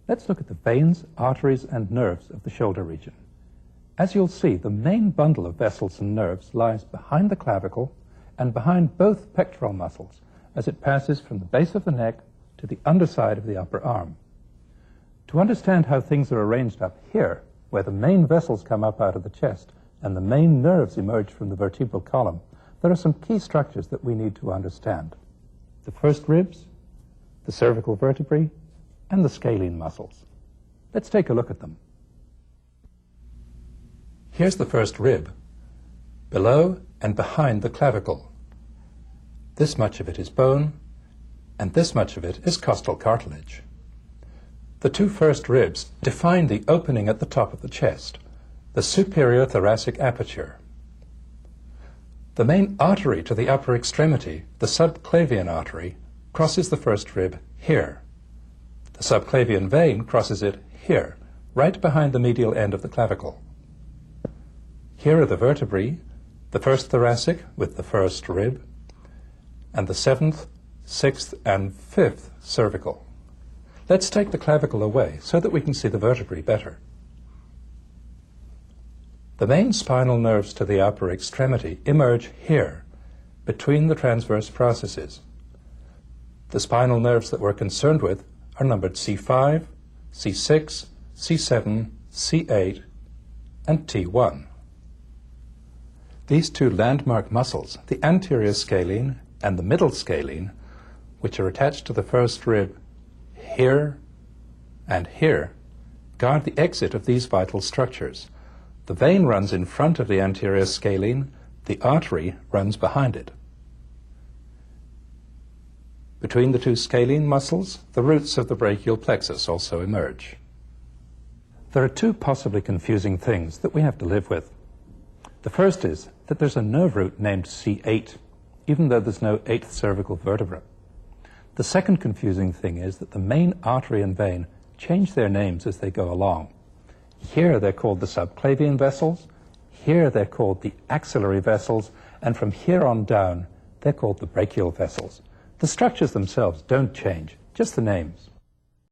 Let's look at the veins, arteries, and nerves of the shoulder region. As you'll see, the main bundle of vessels and nerves lies behind the clavicle and behind both pectoral muscles as it passes from the base of the neck to the underside of the upper arm. To understand how things are arranged up here, where the main vessels come up out of the chest and the main nerves emerge from the vertebral column, there are some key structures that we need to understand. The first ribs, the cervical vertebrae, and the scalene muscles. Let's take a look at them. Here's the first rib, below and behind the clavicle. This much of it is bone, and this much of it is costal cartilage. The two first ribs define the opening at the top of the chest, the superior thoracic aperture. The main artery to the upper extremity, the subclavian artery, crosses the first rib here. The subclavian vein crosses it here, right behind the medial end of the clavicle. Here are the vertebrae, the first thoracic with the first rib, and the seventh, sixth, and fifth cervical. Let's take the clavicle away so that we can see the vertebrae better. The main spinal nerves to the upper extremity emerge here, between the transverse processes. The spinal nerves that we're concerned with are numbered C5, C6, C7, C8, and T1. These two landmark muscles, the anterior scalene and the middle scalene, which are attached to the first rib here and here, guard the exit of these vital structures. The vein runs in front of the anterior scalene, the artery runs behind it. Between the two scalene muscles, the roots of the brachial plexus also emerge. There are two possibly confusing things that we have to live with. The first is that there's a nerve root named C8, even though there's no eighth cervical vertebra. The second confusing thing is that the main artery and vein change their names as they go along. Here they're called the subclavian vessels, here they're called the axillary vessels, and from here on down they're called the brachial vessels. The structures themselves don't change, just the names.